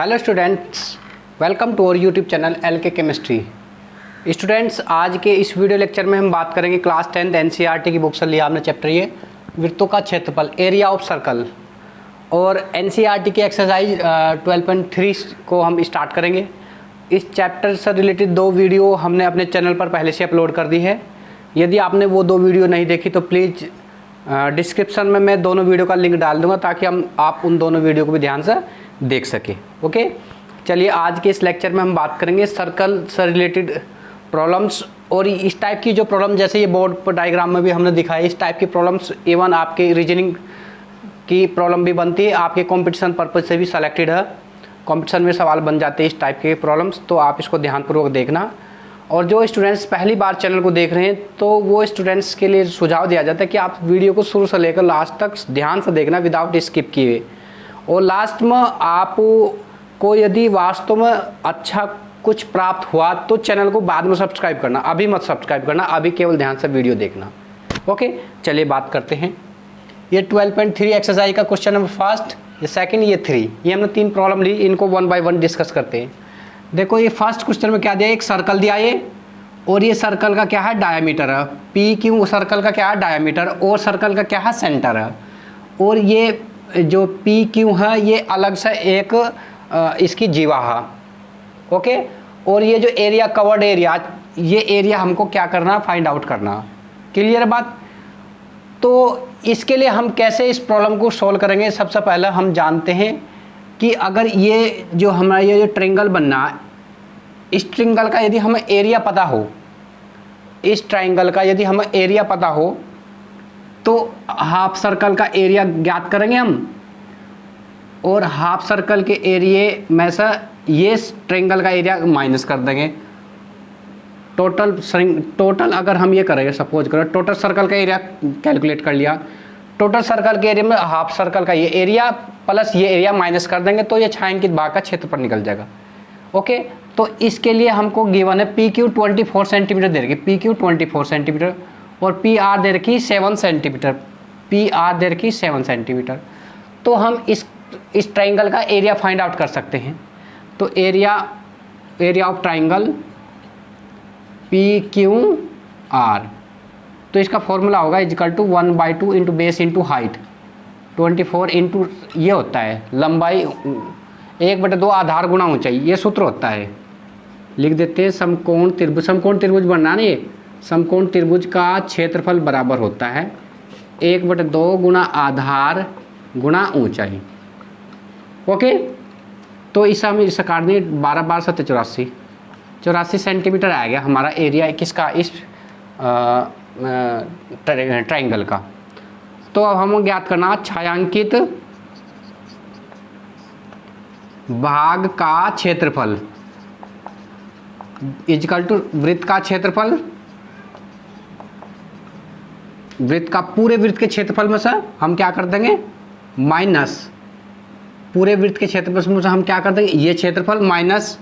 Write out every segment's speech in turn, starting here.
Hello students, welcome to our YouTube channel L K chemistry. Students, आज के इस video lecture में हम बात करेंगे क्लास 10 एनसीईआरटी की बुक से लिया हमने चैप्टर ये वृत्तों का क्षेत्रफल, एरिया ऑफ सर्कल, और एनसीईआरटी की एक्सरसाइज 12.3 को हम स्टार्ट करेंगे। इस चैप्टर से रिलेटेड 2 वीडियो हमने अपने चैनल पर पहले से अपलोड कर दी है। यदि आपने वो 2 वीडियो नहीं देखी तो प्लीज़ डिस्क्रिप्शन में मैं दोनों वीडियो का लिंक डाल दूंगा ताकि आप उन दोनों वीडियो को भी ध्यान से देख सके। ओके, चलिए आज के इस लेक्चर में हम बात करेंगे सर्कल से रिलेटेड प्रॉब्लम्स। और इस टाइप की जो प्रॉब्लम, जैसे ये बोर्ड पर डायग्राम में भी हमने दिखाया, इस टाइप की प्रॉब्लम्स इवन आपके रीजनिंग की प्रॉब्लम भी बनती है, आपके कंपटीशन पर्पज से भी सेलेक्टेड है, कंपटीशन में सवाल बन जाते हैं इस टाइप के प्रॉब्लम्स। तो आप इसको ध्यानपूर्वक देखना। और जो स्टूडेंट्स पहली बार चैनल को देख रहे हैं तो वो स्टूडेंट्स के लिए सुझाव दिया जाता है कि आप वीडियो को शुरू से लेकर लास्ट तक ध्यान से देखना विदाउट स्किप किए। और लास्ट में आपको यदि वास्तव में अच्छा कुछ प्राप्त हुआ तो चैनल को बाद में सब्सक्राइब करना, अभी मत सब्सक्राइब करना, अभी केवल ध्यान से वीडियो देखना। ओके, चलिए बात करते हैं। ये 12.3 एक्सरसाइज का क्वेश्चन नंबर फर्स्ट, ये सेकंड, ये 3, ये हमने 3 प्रॉब्लम ली, इनको 1 बाय 1 डिस्कस करते हैं। देखो ये फर्स्ट क्वेश्चन में क्या दिया, एक सर्कल दिया ये, और ये सर्कल का क्या है, डायमीटर है। पी क्यू सर्कल का क्या है, डायमीटर, और सर्कल का क्या है, सेंटर है। और ये जो पी क्यू है ये अलग से एक इसकी जीवा है। ओके, और ये जो एरिया कवर्ड एरिया, ये एरिया हमको क्या करना, फाइंड आउट करना। क्लियर बात। तो इसके लिए हम कैसे इस प्रॉब्लम को सॉल्व करेंगे, सबसे पहले हम जानते हैं कि अगर ये जो हमारा ये जो ट्रायंगल बनना है, इस ट्रायंगल का यदि हमें एरिया पता हो, इस ट्रायंगल का यदि हमें एरिया पता हो तो हाफ सर्कल का एरिया ज्ञात करेंगे हम, और हाफ सर्कल के एरिया में से ये ट्रायंगल का एरिया माइनस कर देंगे। टोटल अगर हम ये करेंगे, सपोज करें टोटल सर्कल का एरिया कैलकुलेट कर लिया, टोटल सर्कल के एरिया में हाफ सर्कल का ये एरिया प्लस ये एरिया माइनस कर देंगे तो ये छायांकित भाग का क्षेत्रफल निकल जाएगा। ओके, तो इसके लिए हमको गिवन है पी क्यू 24 सेंटीमीटर दे रखी, पी क्यू 24 सेंटीमीटर, और पी आर दे रखी 7 सेंटीमीटर, पी आर दे रखी 7 सेंटीमीटर। तो हम इस ट्रायंगल का एरिया फाइंड आउट कर सकते हैं। तो area of triangle P Q R, तो इसका फॉर्मूला होगा equal to 1/2 into base into height, 24 into ये होता है लंबाई 1/2 आधार गुणा ऊंचाई, ये सूत्र होता है। लिख देते हैं समकोण त्रिभुज, समकोण त्रिभुज बनना नहीं है, समकोण त्रिभुज का क्षेत्रफल बराबर होता है 1/2 गुणा आधार गुणा ऊंचाई। ओके, तो इसे हम इसे काट देंगे, 12 12 7 84 सेंटीमीटर आ गया हमारा एरिया किसका, इस ट्रायंगल का। तो अब हम ज्ञात करना छायांकित भाग का क्षेत्रफल इक्वल टू वृत्त का क्षेत्रफल, वृत्त का पूरे वृत्त के क्षेत्रफल में से हम क्या कर देंगे, माइनस पूरे वृत्त के क्षेत्रफल में से हम क्या कर देंगे, ये क्षेत्रफल माइनस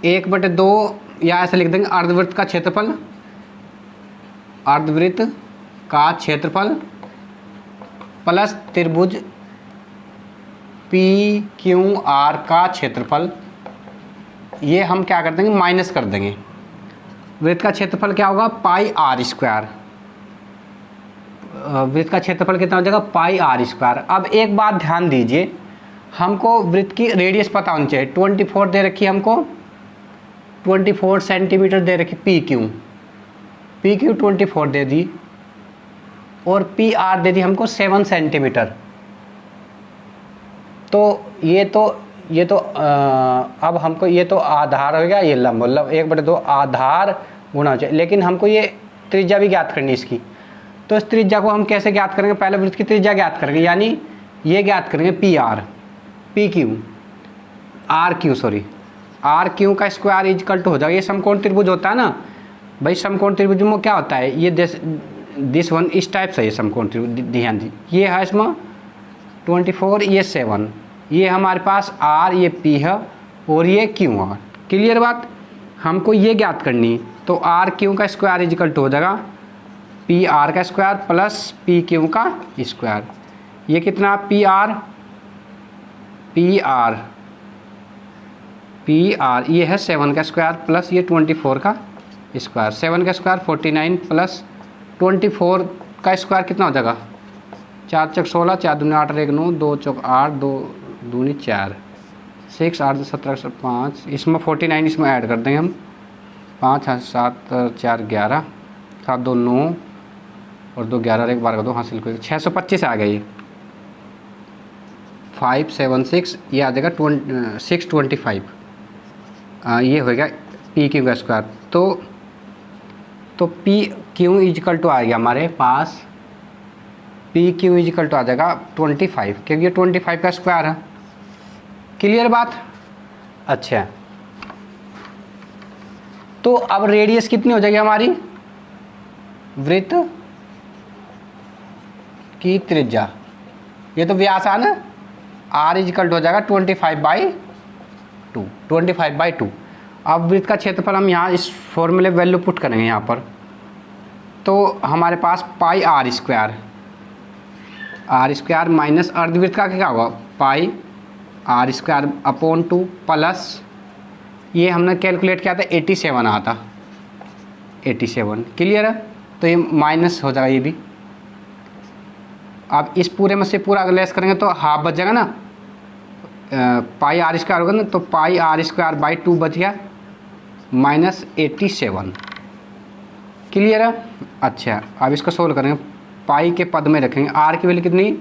1/2, या ऐसे लिख देंगे अर्धवृत्त का क्षेत्रफल, अर्धवृत्त का क्षेत्रफल प्लस त्रिभुज पी क्यू आर का क्षेत्रफल, ये हम क्या कर देंगे, माइनस कर देंगे। वृत्त का क्षेत्रफल क्या होगा, पाई आर स्क्वायर, वृत्त का क्षेत्रफल कितना हो जाएगा, पाई आर स्क्वायर। अब एक बात ध्यान दीजिए, हमको वृत्त की रेडियस पता होनी चाहिए। 24 दे रखी है हमको, 24 सेंटीमीटर दे रखी पी क्यू 24 दे दी, और पी आर दे दी हमको 7 सेंटीमीटर। तो ये तो अब हमको ये तो आधार हो गया, ये लंब, मतलब 1/2 आधार गुणा हो जाए। लेकिन हमको ये त्रिज्या भी ज्ञात करनी है इसकी। तो इस त्रिज्या को हम कैसे ज्ञात करेंगे, पहले वृत्त की त्रिज्या ज्ञात करेंगे, यानी ये ज्ञात करेंगे आर क्यू का स्क्वायर इक्वल टू हो जाएगा, ये समकोण त्रिभुज होता है ना भाई, समकोण त्रिभुज में क्या होता है, ये दिस वन इस टाइप से, ये समकोण त्रिभुज ध्यान दी, ये है इसमें 24, ये 7, ये हमारे पास आर, ये पी है, और ये क्यू आर। क्लियर बात। हमको ये ज्ञात करनी, तो आर क्यू का स्क्वायर इक्वल टू हो जाएगा पी आर का स्क्वायर प्लस पी क्यू का स्क्वायर। ये कितना, पी आर पी आर, ये है 7 का स्क्वायर प्लस ये 24 का स्क्वायर। 7 का स्क्वायर 49 प्लस 24 का स्क्वायर कितना हो जाएगा, 4 चौक 16, 4 दूनी 8 और 1 9, 2 चौक 8, 2 दूनी 4, 6 8 17 5, इसमें 49 इसमें ऐड कर देंगे हम, 5 7 4 11, 7 2 9 और 2 11 और 1 12 का 2 हासिल को 625 आ गया। ये 576 ये आ जाएगा 625, ये होगा पी क्यू का स्क्वायर। तो पी क्यू इजिकल टू आ गया हमारे पास, पी क्यू इजिकल टू आ जाएगा 25, क्योंकि ये 25 का स्क्वायर है। क्लियर बात? अच्छा, तो अब रेडियस कितनी हो जाएगी हमारी, वृत्त की त्रिज्या, ये तो व्यास है ना, आर इजिकल टू हो जाएगा 25/2, 25/2। अब वृत्त का क्षेत्रफल हम यहाँ इस फॉर्मूले वैल्यू पुट करेंगे यहाँ पर, तो हमारे पास पाई आर स्क्वायर माइनस अर्धवृत्त का क्या होगा, पाई आर स्क्वायर अपॉन 2 प्लस ये हमने कैलकुलेट किया था 87 आया था, 87। क्लियर है? तो ये माइनस हो जाएगा ये भी। अब इस पूरे में से पूरा अगर लेस करेंगे तो हाफ बच जाएगा ना, पाई आर स्क्वायर होगा ना, तो पाई आर स्क्वायर बाई 2 बच गया माइनस 87। क्लियर है? अच्छा, अब इसको सोल्व करेंगे, पाई के पद में रखेंगे, आर की वैल्यू कितनी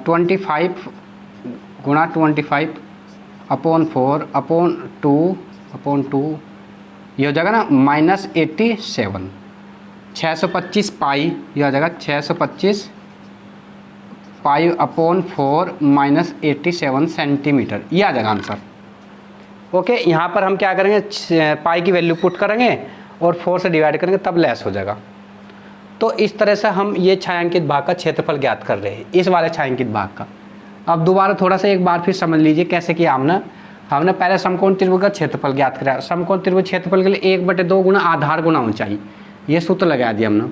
25 गुणा 25 अपॉन 4 अपॉन 2 ये हो जाएगा ना माइनस 87, 625 पाई ये हो जाएगा 625 पाई अपॉन 4 माइनस 87 सेंटीमीटर, ये आ जाएगा आंसर। ओके, यहाँ पर हम क्या करेंगे, पाई की वैल्यू पुट करेंगे और 4 से डिवाइड करेंगे, तब लेस हो जाएगा। तो इस तरह से हम ये छायांकित भाग का क्षेत्रफल ज्ञात कर रहे हैं, इस वाले छायांकित भाग का। अब दोबारा थोड़ा सा एक बार फिर समझ लीजिए कैसे किया हमने पहले समकोण त्रिभुज का क्षेत्रफल ज्ञात करा। समकोण त्रिभुज क्षेत्रफल के लिए 1/2 गुना आधार गुना ऊंचाई, ये सूत्र लगा दिया हमने।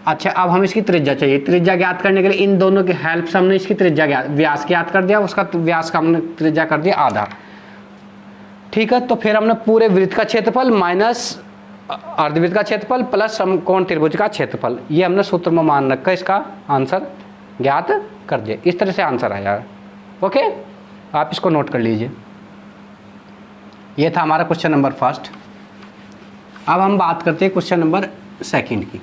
अच्छा, अब हम इसकी त्रिज्या चाहिए, त्रिज्या ज्ञात करने के लिए इन दोनों की हेल्प से हमने इसकी त्रिज्या व्यास ज्ञात कर दिया, उसका व्यास का हमने त्रिज्या कर दिया आधा। ठीक है, तो फिर हमने पूरे वृत्त का क्षेत्रफल माइनस अर्धवृत्त का क्षेत्रफल प्लस समकोण त्रिभुज का क्षेत्रफल, ये हमने सूत्र में मान रखा, इसका आंसर ज्ञात कर दिया। इस तरह से आंसर आया। ओके, आप इसको नोट कर लीजिए। ये था हमारा क्वेश्चन नंबर फर्स्ट। अब हम बात करते हैं क्वेश्चन नंबर सेकंड की।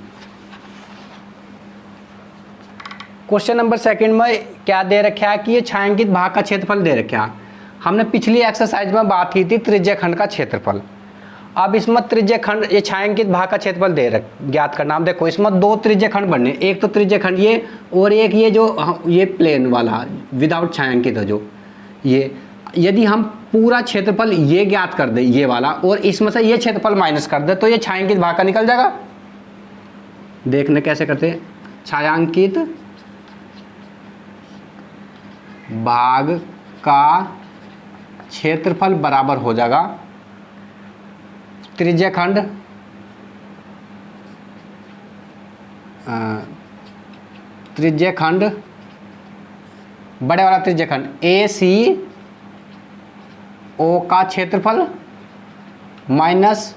क्वेश्चन नंबर सेकंड में क्या दे रखा है कि ये छायांकित भाग का क्षेत्रफल दे रखा है। हमने पिछली एक्सरसाइज में बात की थी त्रिज्याखंड का क्षेत्रफल। अब इसमें त्रिज्याखंड, ये छायांकित भाग का क्षेत्रफल ज्ञात करना। हम देखो इसमें 2 त्रिज्याखंड बनने, एक तो त्रिज्याखंड ये और एक ये जो ये प्लेन वाला विदाउट छायांकित है जो ये, यदि हम पूरा क्षेत्रफल ये ज्ञात कर दे ये वाला और इसमें से ये क्षेत्रफल माइनस कर दे तो ये छायांकित भाग का निकल जाएगा। देखने कैसे करते हैं, छायांकित भाग का क्षेत्रफल बराबर हो जाएगा त्रिज्याखंड बड़े वाला त्रिज्याखंड ACO का क्षेत्रफल माइनस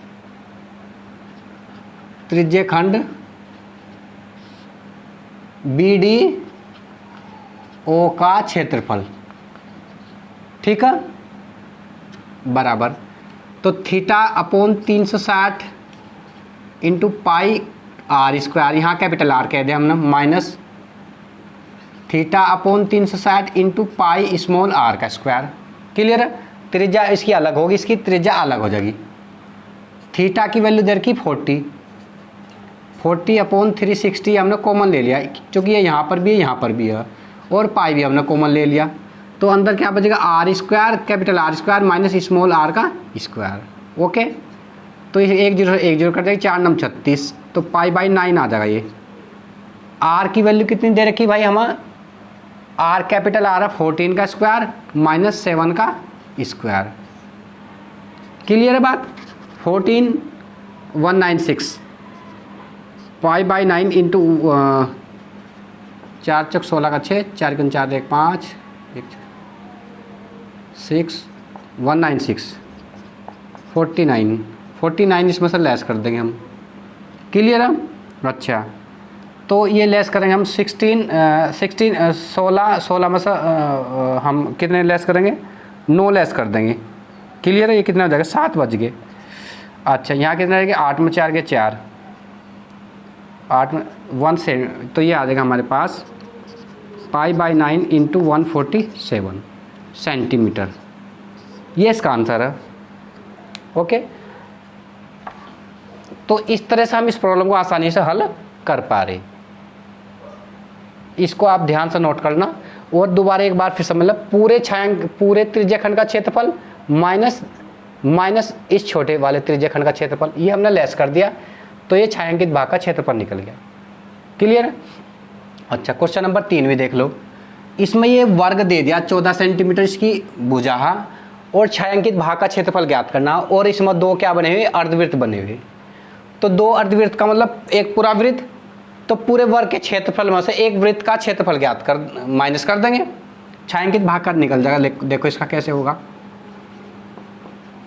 त्रिज्याखंड BDO का क्षेत्रफल। ठीक है, बराबर, तो theta upon 360 into pi r square, यहाँ कैपिटल आर कह दिया हमने, minus theta upon 360 into pi small r का स्क्वायर। क्लियर है? त्रिज्या इसकी अलग होगी, इसकी त्रिज्या अलग हो जाएगी। थीटा की वैल्यू दे रखी 40 अपॉन 360 हमने कॉमन ले लिया, क्योंकि ये यहाँ पर भी है यहाँ पर भी है, और पाई भी हमने कॉमन ले लिया, तो अंदर क्या बचेगा r square capital R square minus small r का स्क्वायर। ओके, तो ये 1 0 कर देगा, 4 9 36, तो पाई बाई 9 आ जाएगा। ये आर की वैल्यू कितनी दे रखी भाई, हमें आर कैपिटल आर है 14 का स्क्वायर माइनस 7 का स्क्वायर। क्लियर है बात? 14196 पाई बाई 9 इंटू 4 चौक 16 का 6, 4 4 1 5 6 196, 49 इसमें से लेस कर देंगे हम। क्लियर है? अच्छा, तो ये लेस करेंगे हम 16 में से हम कितने लेस करेंगे? 9 लेस कर देंगे। क्लियर है? ये कितना हो जाएगा? 7 बज गए। अच्छा, यहाँ कितना रहेगा? 8 में 4 के 4, 8 में 1 से, तो ये आ जाएगा हमारे पास π/9 इंटू 147 सेंटीमीटर। ये इसका आंसर है। ओके, तो इस तरह से हम इस प्रॉब्लम को आसानी से हल कर पा रहे। इसको आप ध्यान से नोट करना और दोबारा एक बार फिर से, मतलब पूरे त्रिज्याखंड का क्षेत्रफल माइनस इस छोटे वाले त्रिज्याखंड का क्षेत्रफल, ये हमने लेस कर दिया, तो ये छायांकित भाग का क्षेत्रफल निकल गया। क्लियर है? अच्छा, क्वेश्चन नंबर 3 भी देख लो। इसमें ये वर्ग दे दिया 14 सेंटीमीटर इसकी भुजा और छायांकित भाग का क्षेत्रफल ज्ञात करना, और इसमें 2 क्या बने हुए? अर्धवृत्त बने हुए। तो 2 अर्धवृत्त का मतलब एक पूरा वृत्त, तो पूरे वर्ग के क्षेत्रफल में से एक वृत्त का क्षेत्रफल ज्ञात कर माइनस कर देंगे, छायांकित भाग का निकल जाएगा। देखो इसका कैसे होगा।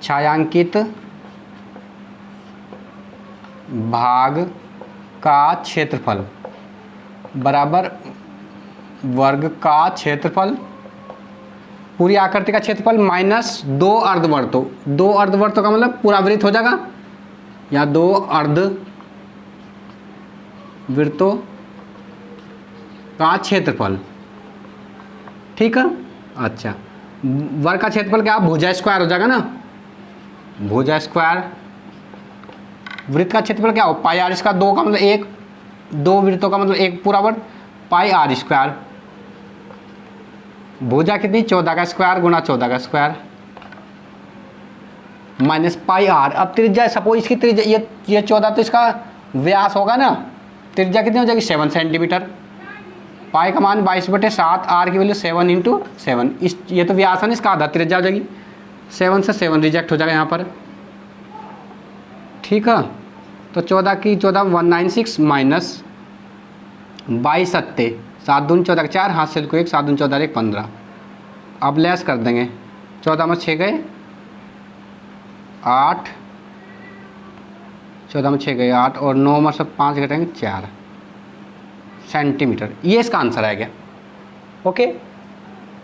छायांकित भाग का क्षेत्रफल बराबर वर्ग का क्षेत्रफल, पूरी आकृति का क्षेत्रफल माइनस 2 अर्धवृत्तों। 2 अर्धवृत्तों का मतलब पूरा वृत्त हो जाएगा, या 2 अर्धवृत्तों का क्षेत्रफल। ठीक है? अच्छा, वर्ग का क्षेत्रफल क्या? भुजा स्क्वायर हो जाएगा ना, भुजा स्क्वायर। वृत्त का क्षेत्रफल क्या हो? πr इसका 2 का मतलब 1, 2 वृत्तों का मतलब 1 पूरा वर्ग, πr स्क्वायर। भुजा कितनी? 14 का स्क्वायर गुना 14 का स्क्वायर माइनस πr। अब त्रिज्या, सपोज इसकी त्रिज्या ये 14, तो इसका व्यास होगा ना, त्रिज्या कितनी हो जाएगी? 7 सेंटीमीटर। पाई का मान 22/7, आर की वैल्यू 7 × 7, इस ये तो व्यास है ना, इसका आधा त्रिज्या हो जाएगी। 7 से 7 रिजेक्ट हो जाएगा यहाँ पर। ठीक है, तो 14 की 14 196 माइनस 22 7 7 दूनी 14 4, हाथ से को 1, 7 दूनी 14 1 15। अब लेस कर देंगे, 14 में 6 गए 8, 14 में 6 गए 8, और 9 में से 5 घटेंगे 4 सेंटीमीटर। ये इसका आंसर है क्या? ओके,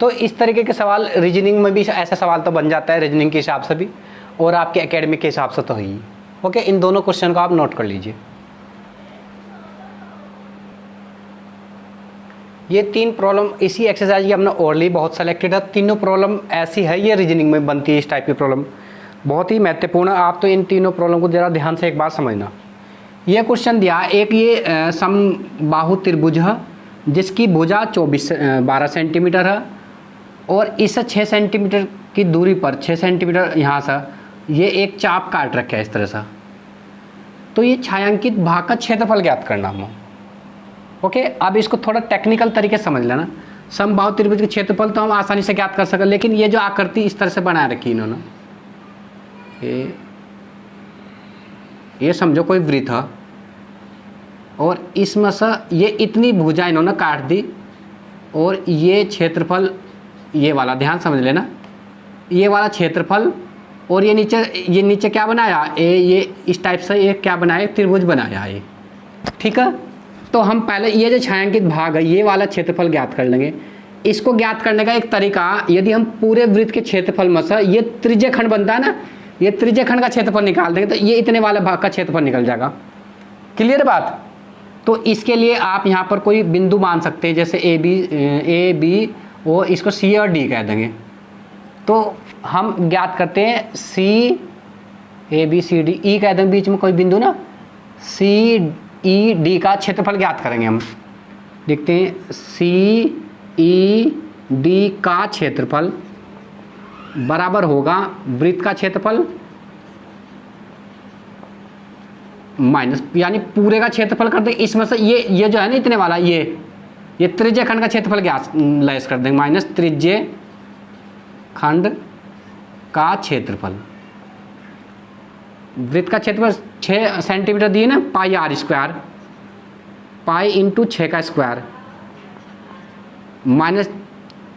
तो इस तरीके के सवाल रीजनिंग में भी ऐसा सवाल तो बन जाता है, रीजनिंग के हिसाब से भी और आपके एकेडमिक के हिसाब से तो है ही। ओके, इन दोनों क्वेश्चन को आप नोट कर लीजिए। ये 3 प्रॉब्लम इसी एक्सरसाइज की हमने ओरली बहुत सेलेक्टेड है। तीनों प्रॉब्लम ऐसी है, ये रीजनिंग में बनती है। इस टाइप की प्रॉब्लम बहुत ही महत्वपूर्ण है। आप तो इन तीनों प्रॉब्लम को ज़रा ध्यान से एक बार समझना। ये क्वेश्चन दिया, एक ये समबाहु त्रिभुज है जिसकी भुजा 12 सेंटीमीटर है, और इस 6 सेंटीमीटर की दूरी पर 6 सेंटीमीटर यहाँ से ये एक चाप काट रखा है इस तरह से। तो ये छायांकित भाग का क्षेत्रफल ज्ञात करना हम। ओके, अब इसको थोड़ा टेक्निकल तरीके से समझ लेना। समबाहु त्रिभुज के क्षेत्रफल तो हम आसानी से ज्ञात कर सकें, लेकिन ये जो आकृति इस तरह से बनाए रखी इन्होंने, ये समझो कोई वृत्त है, और इसमें से ये इतनी भुजा इन्होंने काट दी, और ये क्षेत्रफल ये वाला ध्यान समझ लेना, ये वाला क्षेत्रफल, और ये नीचे क्या बनाया? ये इस टाइप से ये क्या बनाया? त्रिभुज बनाया ये। ठीक है, तो हम पहले ये जो छायांकित भाग है ये वाला क्षेत्रफल ज्ञात कर लेंगे। इसको ज्ञात करने का एक तरीका, यदि हम पूरे वृत्त के क्षेत्रफल में से ये त्रिज्यखंड बनता है ना, ये त्रिज्यखंड का क्षेत्रफल निकाल देंगे तो ये इतने वाले भाग का क्षेत्रफल निकल जाएगा। क्लियर बात? तो इसके लिए आप यहाँ पर कोई बिंदु मान सकते हैं, जैसे ए बी और इसको सी और डी कह देंगे। तो हम ज्ञात करते हैं सी ए बी सी डी, ई कह देंगे बीच में कोई बिंदु ना, सी ई डी का क्षेत्रफल ज्ञात करेंगे हम। देखते हैं सी ई डी का क्षेत्रफल बराबर होगा वृत्त का क्षेत्रफल माइनस, यानी पूरे का क्षेत्रफल कर देंगे। इसमें से ये जो है ना इतने वाला, ये त्रिज्यखंड का क्षेत्रफल ज्ञात लेस कर देंगे, माइनस त्रिज्यखंड का क्षेत्रफल। वृत्त का क्षेत्रफल 6 सेंटीमीटर दिए ना, pi r square, pi into 6 का स्क्वायर माइनस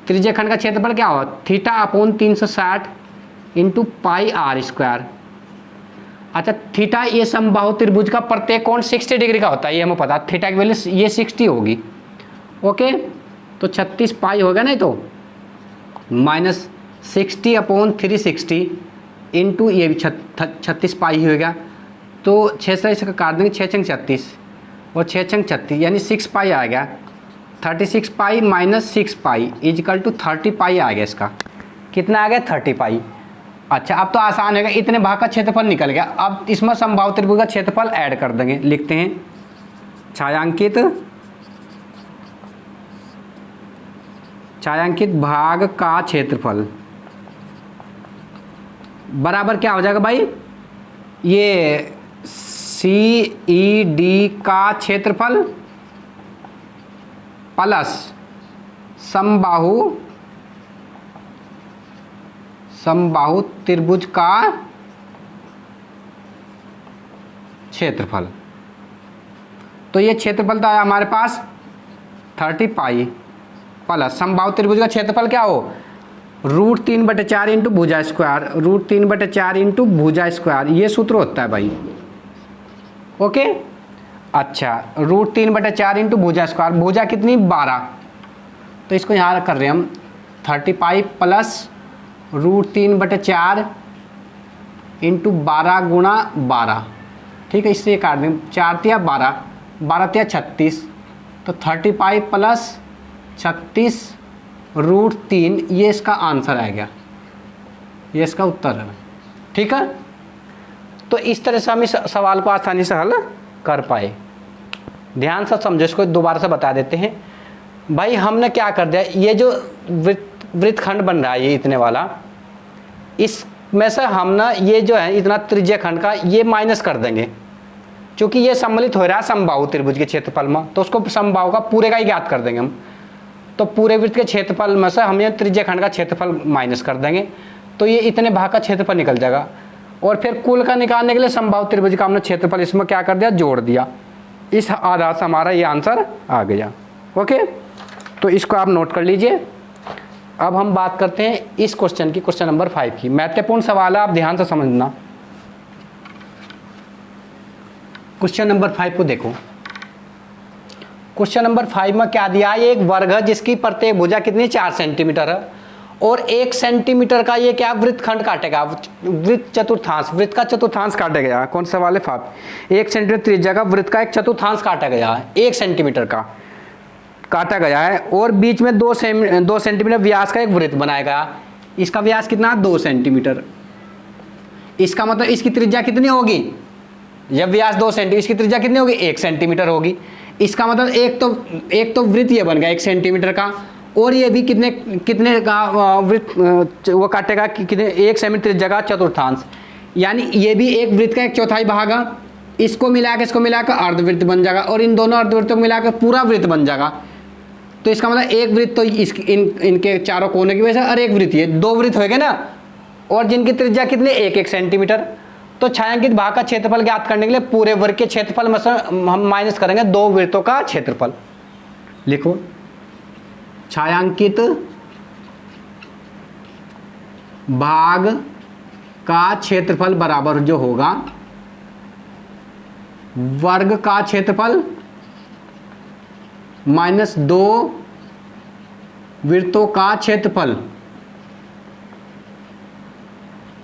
त्रिज्यखंड का क्षेत्रफल क्या होगा? Theta upon 360 into pi r square. अच्छा थीटा ये समबाहु त्रिभुज का प्रत्येक कोण 60 डिग्री का होता है, ये हमें पता है। थीटा की वैल्यू ये 60 होगी। ओके तो 36 पाई होगा ना, तो माइनस 60 अपॉन 360 इंटू ये भी 36 पाई होगा। तो 6 से इसका काट देंगे, 6 छंग 36 और 6 छंग 36 यानी 6 पाई आ गया। 36 pi minus 6 pi equal to 30 pi आ गया। इसका कितना आ गया 30 पाई। अच्छा अब तो आसान होगा, इतने भाग का क्षेत्रफल निकल गया। अब इसमें समबाहु त्रिभुज का क्षेत्रफल ऐड कर देंगे। लिखते हैं छायांकित भाग का क्षेत्रफल बराबर क्या हो जाएगा भाई, ये CED का क्षेत्रफल प्लस समबाहु त्रिभुज का क्षेत्रफल। तो ये क्षेत्रफल तो आया हमारे पास 30 पाई प्लस समबाहु त्रिभुज का क्षेत्रफल क्या हो, √3/4 इंटू भुजा स्क्वायर, √3/4 इंटू भुजा स्क्वायर, ये सूत्र होता है भाई। ओके अच्छा √3/4 इंटू भुजा स्क्वायर, भुजा कितनी 12, तो इसको यहाँ कर रहे हैं हम 30 पाई प्लस √3/4 इंटू 12 गुणा 12। ठीक है, इससे काट दें, 4 तिया 12, 12 तिया 36, तो 30 पाई प्लस 36 √3, ये इसका आंसर आएगा, ये इसका उत्तर है। ठीक है, तो इस तरह से हम इस सवाल को आसानी से हल कर पाए। ध्यान से समझो, इसको दोबारा से बता देते हैं भाई। हमने क्या कर दिया, ये जो वृत्तखंड बन रहा है ये इतने वाला, इसमें से हम ना ये जो है इतना त्रिज्या खंड का ये माइनस कर देंगे, क्योंकि ये सम्मिलित हो रहा है समबाहु त्रिभुज के क्षेत्रफल में, तो उसको समबाहु का पूरे का ही ज्ञात कर देंगे हम। तो पूरे वृत्त के क्षेत्रफल में से हम ये त्रिज्या खंड का क्षेत्रफल माइनस कर देंगे, तो ये इतने भाग का क्षेत्रफल निकल जाएगा। और फिर कुल का निकालने के लिए समबाहु त्रिभुज का हमने क्षेत्रफल इसमें क्या कर दिया, जोड़ दिया। इस आधार से हमारा ये आंसर आ गया। ओके, तो इसको आप नोट कर लीजिए। अब हम बात करते हैं इस क्वेश्चन की, क्वेश्चन नंबर 5 की। महत्वपूर्ण सवाल है, आप ध्यान से समझना। क्वेश्चन नंबर 5 को देखो। क्वेश्चन नंबर 5 में क्या दिया है, एक वर्ग है जिसकी प्रत्येक भुजा कितनी 4 सेंटीमीटर है और 1 सेंटीमीटर का ये क्या वृत्तखंड काटेगा, वृत्त चतुर्थांश, वृत्त का चतुर्थांश काटा गया। कौन सा सवाल है 5? 1 सेंटीमीटर त्रिज्या का वृत्त का एक चतुर्थांश काटा गया है, 1 सेंटीमीटर का काटा गया है, और बीच में 2 सेंटीमीटर व्यास का एक वृत्त बनाया गया। इसका व्यास कितना, 2 सेंटीमीटर। इसका मतलब इसकी त्रिज्या कितनी होगी, जब व्यास 2 सेंटीमीटर, इसकी त्रिज्या कितनी होगी, 1 सेंटीमीटर होगी। इसका मतलब एक तो वृत्त ये बन गया 1 सेंटीमीटर का, और ये भी कितने का वृत्त वो काटेगा, कितने 1 सेंटीमीटर त्रिज्या का चतुर्थांश, यानी ये भी एक वृत्त का 1/4 भाग है। इसको मिलाकर अर्धवृत्त बन जाएगा, और इन दोनों अर्धवृत्तों को मिलाकर पूरा वृत्त बन जाएगा। तो इसका मतलब एक वृत्त तो इनके चारों कोने की वजह से, और एक वृत्त ये 2 वृत्त हो गए ना, और जिनकी त्रिज्या कितनी 1-1 सेंटीमीटर। तो छायांकित भाग का क्षेत्रफल ज्ञात करने के लिए पूरे वर्ग के क्षेत्रफल में से हम माइनस करेंगे 2 वृत्तों का क्षेत्रफल। लिखो छायांकित भाग का क्षेत्रफल बराबर जो होगा वर्ग का क्षेत्रफल माइनस 2 वृत्तों का क्षेत्रफल।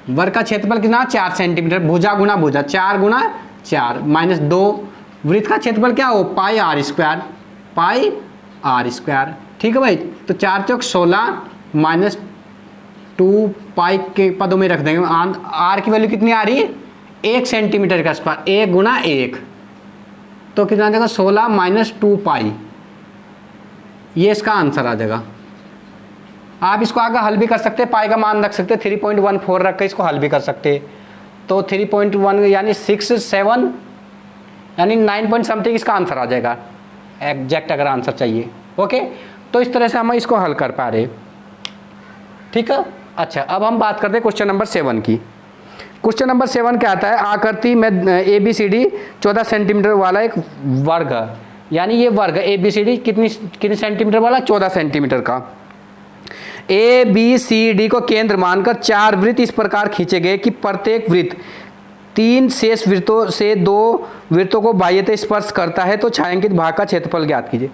वर्ग का क्षेत्रफल कितना 4 सेंटीमीटर, भुजा गुना भुजा 4 गुना 4 माइनस 2 वृत्त का क्षेत्रफल क्या हो, पाई आर स्क्वायर। ठीक है भाई, तो 4 चौक 16 माइनस 2 पाई के पदों में रख देंगे। आर की वैल्यू कितनी आ रही है, 1 सेंटीमीटर का स्क्वायर, 1 गुना 1, तो कितना आ जाएगा 16 माइनस 2 पाई, ये इसका आंसर आ जाएगा। आप इसको आगे हल भी कर सकते हैं, पाई का मान रख सकते हैं 3.14 रख कर इसको हल भी कर सकते हैं। तो 3.1 यानी 6, 7 यानी 9 पॉइंट समथिंग इसका आंसर आ जाएगा एग्जैक्ट, अगर आंसर चाहिए। ओके, तो इस तरह से हम इसको हल कर पा रहे। ठीक है, अच्छा अब हम बात करते हैं क्वेश्चन नंबर 7 की। क्वेश्चन नंबर 7 क्या आता है, आकृति में ABCD 14 सेंटीमीटर वाला एक वर्ग है, यानी ये वर्ग ABCD कितनी सेंटीमीटर वाला, 14 सेंटीमीटर का। ए बी सी डी को केंद्र मानकर 4 वृत्त इस प्रकार खींचे गए कि प्रत्येक वृत्त 3 शेष वृत्तों से 2 वृत्तों को बाह्यतः स्पर्श करता है तो छायांकित भाग का क्षेत्रफल ज्ञात कीजिए।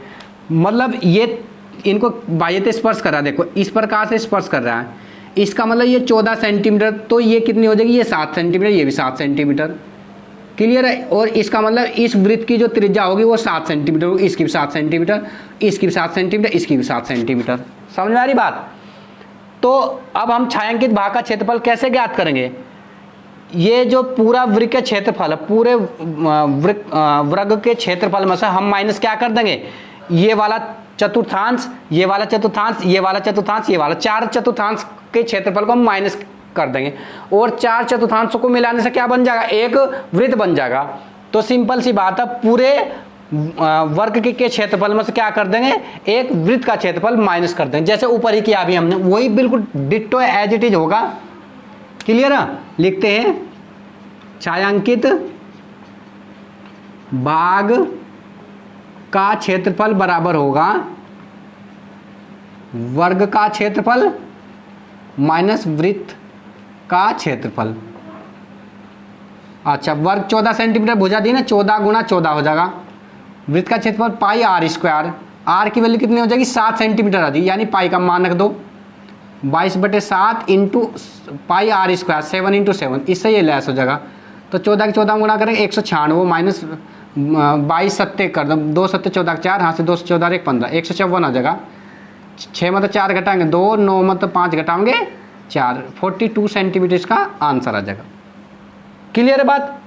मतलब ये इनको बाह्यतः स्पर्श कर रहा है, देखो इस प्रकार से स्पर्श कर रहा है, इसका मतलब ये 14 सेंटीमीटर, तो ये कितनी हो जाएगी, ये 7 सेंटीमीटर, ये भी 7 सेंटीमीटर। क्लियर है। और इसका मतलब इस वृत्त की जो त्रिज्या होगी वो 7 सेंटीमीटर होगी, इसकी भी 7 सेंटीमीटर, इसकी भी 7 सेंटीमीटर, इसकी भी 7 सेंटीमीटर। समझ में आ रही बात। तो अब हम छायांकित भाग का क्षेत्रफल कैसे ज्ञात करेंगे। ये जो पूरा वृत्त का क्षेत्रफल है, पूरे वर्ग के क्षेत्रफल में से हम माइनस क्या कर देंगे, ये वाला चतुर्थांश, ये वाला चतुर्थांश, ये वाला चतुर्थांश, ये वाला 4 चतुर्थांश के क्षेत्रफल को हम माइनस कर देंगे और 4 चतुर्थांशों को मिलाने से क्या बन जाएगा, एक वृत्त बन जाएगा। तो सिंपल सी बात है, पूरे वर्ग के क्षेत्रफल में से क्या कर देंगे, एक वृत्त का क्षेत्रफल माइनस कर देंगे। जैसे ऊपर ही किया अभी हमने, वही बिल्कुल डिट्टो एज इट इज होगा। क्लियर है। लिखते हैं छायांकित भाग का क्षेत्रफल बराबर होगा वर्ग का क्षेत्रफल माइनस वृत्त का क्षेत्रफल। अच्छा, वर्ग 14 सेंटीमीटर भुजा दी ना, 14 गुणा 14 हो जाएगा। वृत्त का क्षेत्रफल पाई आर स्क्वायर, आर की वैल्यू कितनी हो जाएगी, 7 सेंटीमीटर आ जाएगी, यानी पाई का मान रख दो 22/7 into pi r square, 7 into 7, इससे ये लेस हो जाएगा। तो 14 की 14 गुणा करें 196 माइनस 22 सत्ते कर दो, 2 सत्ते 14 4, हाँ से 2 से 14 1 15, 154 आ जाएगा। 6 मतलब 4 घटाएंगे 2, 9 मतलब 5 घटाएंगे 4, 42 सेंटीमीटर इसका आंसर आ जाएगा। क्लियर है बात।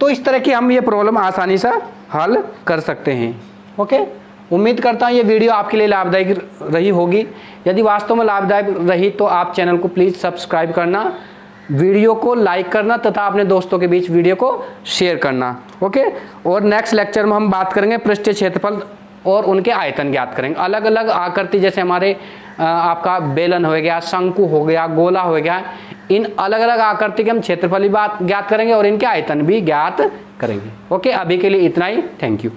तो इस तरह की हम ये प्रॉब्लम आसानी से हल कर सकते हैं। ओके, उम्मीद करता हूँ ये वीडियो आपके लिए लाभदायक रही होगी। यदि वास्तव में लाभदायक रही तो आप चैनल को प्लीज़ सब्सक्राइब करना, वीडियो को लाइक करना तथा अपने दोस्तों के बीच वीडियो को शेयर करना। ओके, और नेक्स्ट लेक्चर में हम बात करेंगे पृष्ठीय क्षेत्रफल और उनके आयतन ज्ञात करेंगे। अलग अलग आकृति, जैसे हमारे आपका बेलन हो गया, शंकु हो गया, गोला हो गया, इन अलग अलग आकृति के हम क्षेत्रफल भी ज्ञात करेंगे और इनके आयतन भी ज्ञात करेंगे। ओके, अभी के लिए इतना ही। Thank you.